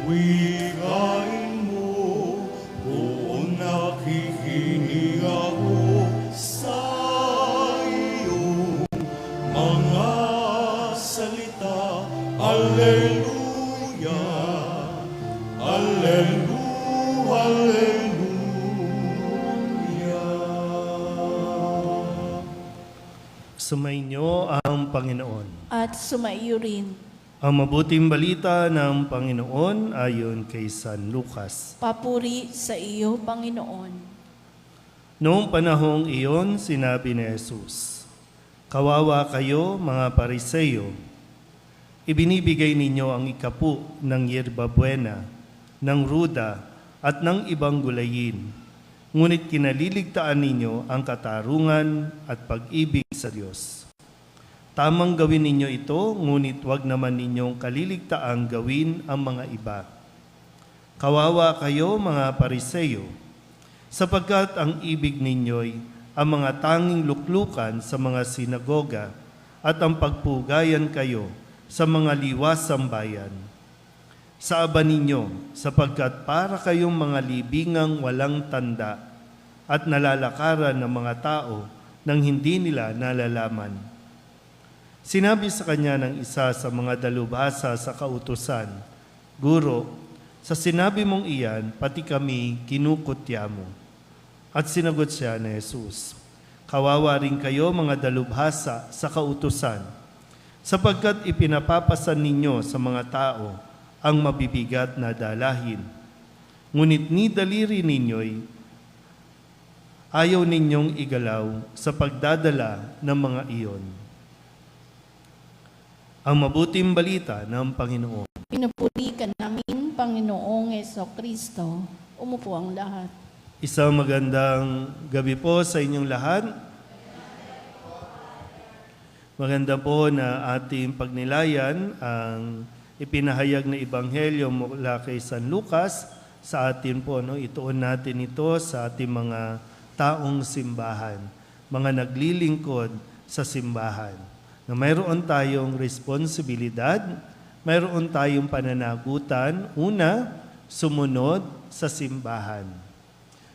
Wikain mo, kung nakikinig ako sa iyong mga salita. Alleluia, Alleluia, Alleluia. Sumainyo ang Panginoon. At sumaiyo rin. Ang mabuting balita ng Panginoon ayon kay San Lucas. Papuri sa iyo, Panginoon. Noong panahong iyon, sinabi ni Jesus, "Kawawa kayo, mga Pariseyo! Ibinibigay ninyo ang ikapu ng yerbabuena, ng ruda, at ng ibang gulayin. Ngunit kinaliligtaan ninyo ang katarungan at pag-ibig sa Diyos. Tamang gawin ninyo ito, ngunit wag naman ninyong kaliligtaang gawin ang mga iba. Kawawa kayo, mga Pariseyo, sapagkat ang ibig ninyo'y ang mga tanging luklukan sa mga sinagoga at ang pagpugayan kayo sa mga liwasang bayan. Sa aba ninyo, sapagkat para kayong mga libingang walang tanda at nalalakaran ng mga tao nang hindi nila nalalaman." Sinabi sa kanya ng isa sa mga dalubhasa sa kautusan, "Guro, sa sinabi mong iyan, pati kami kinukutya mo." At sinagot siya ni Jesus, "Kawawa rin kayo, mga dalubhasa sa kautusan, sapagkat ipinapapasan ninyo sa mga tao ang mabibigat na dalahin. Ngunit ni daliri ninyo'y ayaw ninyong igalaw sa pagdadala ng mga iyon." Ang mabuting balita ng Panginoon. Pinupuri ka namin, Panginoong Jesucristo. Umupo ang lahat. Isang magandang gabi po sa inyong lahat. Maganda po na ating pagnilayan ang ipinahayag na ebanghelyo mula kay San Lucas sa atin po. Ituon natin ito sa ating mga taong simbahan, mga naglilingkod sa simbahan. Na mayroon tayong responsibilidad, mayroon tayong pananagutan. Una, sumunod sa simbahan.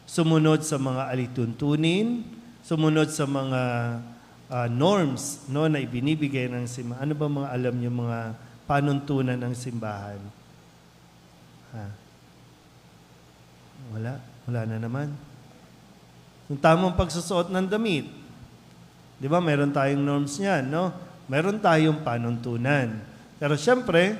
Sumunod sa mga alituntunin, sumunod sa mga norms na ibinibigay ng simbahan. Ano ba mga alam niyo mga panuntunan ng simbahan? Wala na naman. Yung tamang pagsusuot ng damit. Di ba, meron tayong norms niyan, no? Meron tayong panuntunan. Pero siyempre,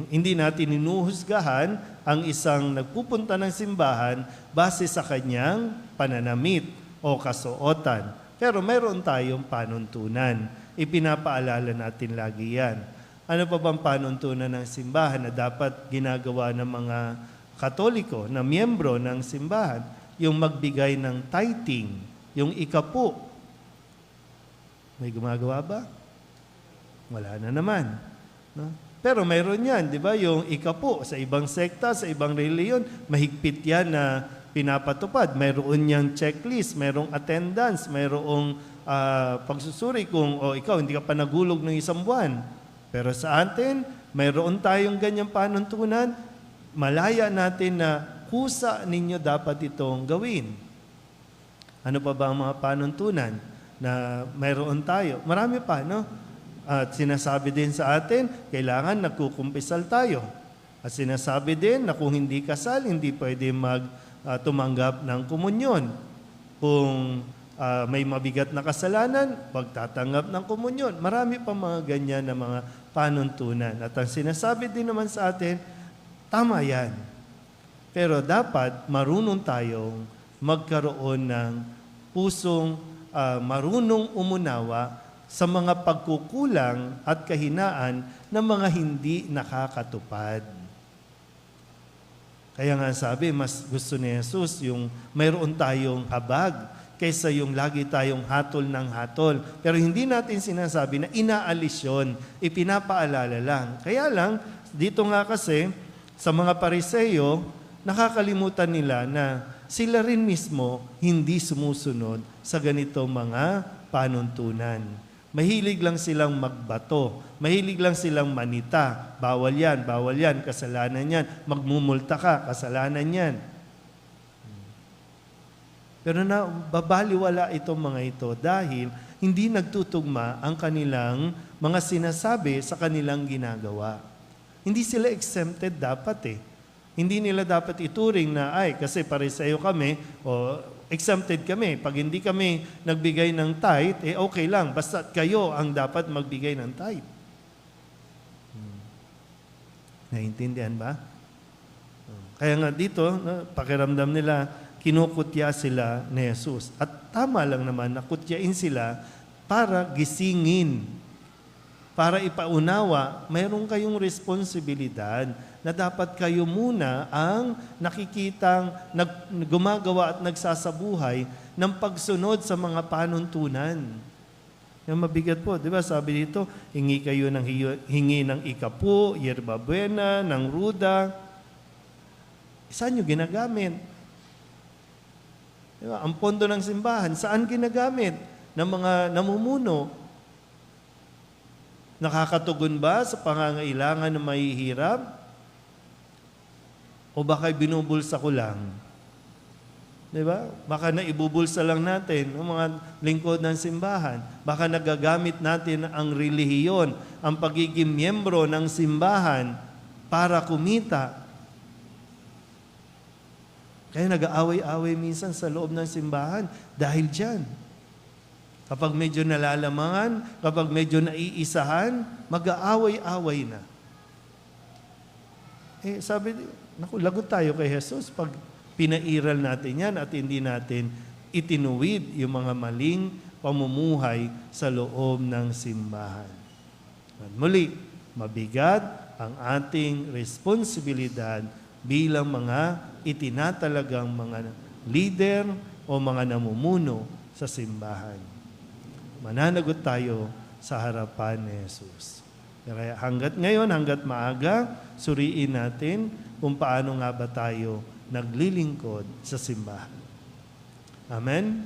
hindi natin inuhusgahan ang isang nagpupunta ng simbahan base sa kanyang pananamit o kasuotan. Pero meron tayong panuntunan. Ipinapaalala natin lagi yan. Ano pa bang panuntunan ng simbahan na dapat ginagawa ng mga Katoliko na miyembro ng simbahan? Yung magbigay ng tithing, yung ikapu. May gumagawa ba? Wala na naman. No? Pero mayroon yan, di ba? Yung ikapu sa ibang sekta, sa ibang reliyon, mahigpit yan na pinapatupad. Mayroon niyang checklist, mayroong attendance, mayroong pagsusuri kung ikaw hindi ka pa nagulog ng isang buwan. Pero sa atin, mayroon tayong ganyang panuntunan, malaya natin na kusa ninyo dapat itong gawin. Ano pa ba ang mga panuntunan na mayroon tayo? Marami pa, no? At sinasabi din sa atin, kailangan nagkukumpisal tayo. At sinasabi din na kung hindi kasal, hindi pwede tumanggap ng komunyon. Kung may mabigat na kasalanan, wag tatanggap ng komunyon. Marami pa mga ganyan na mga panuntunan. At ang sinasabi din naman sa atin, tama yan. Pero dapat marunong tayong magkaroon ng pusong marunong umunawa sa mga pagkukulang at kahinaan ng mga hindi nakakatupad. Kaya nga sabi, mas gusto ni Jesus yung mayroon tayong habag kaysa yung lagi tayong hatol ng hatol. Pero hindi natin sinasabi na inaalis yun, ipinapaalala lang. Kaya lang, dito nga kasi, sa mga Pariseyo, nakakalimutan nila na sila rin mismo hindi sumusunod sa ganitong mga panuntunan. Mahilig lang silang magbato. Mahilig lang silang manita. Bawal yan, kasalanan yan. Magmumulta ka, kasalanan yan. Pero babaliwala itong mga ito dahil hindi nagtutugma ang kanilang mga sinasabi sa kanilang ginagawa. Hindi sila exempted dapat eh. Hindi nila dapat ituring na, ay, kasi pareseyo kami, o exempted kami. Pag hindi kami nagbigay ng tithe, okay lang. Basta kayo ang dapat magbigay ng tithe. Naiintindihan ba? Kaya nga dito, pakiramdam nila, kinukutya sila ni Jesus. At tama lang naman na kutyain sila para gisingin, para ipaunawa, mayroon kayong responsibilidad na dapat kayo muna ang nakikitang gumagawa at nagsasabuhay ng pagsunod sa mga panuntunan. Yung mabigat po, di ba? Sabi dito, hingi kayo ng hingi ng ikapu, yerba buena, ng ruda. Saan nyo ginagamit? Diba? Ang pondo ng simbahan, saan ginagamit ng mga namumuno? Nakakatugon ba sa pangangailangan ng mahihirap? O baka binubulsa ko lang? Diba? Baka naibubulsa lang natin ang mga lingkod ng simbahan. Baka nagagamit natin ang relihiyon, ang pagiging miyembro ng simbahan para kumita. Kaya nag-aaway-away minsan sa loob ng simbahan dahil dyan. Kapag medyo nalalamangan, kapag medyo naiisahan, mag-aaway-away na. Sabi, naku, lagot tayo kay Jesus pag pinairal natin yan at hindi natin itinuwid yung mga maling pamumuhay sa loob ng simbahan. At muli, mabigat ang ating responsibilidad bilang mga itinatalagang mga leader o mga namumuno sa simbahan. Mananagot tayo sa harapan ni Jesus. Kaya hanggat ngayon, hanggat maaga, suriin natin kung paano nga ba tayo naglilingkod sa simbahan. Amen?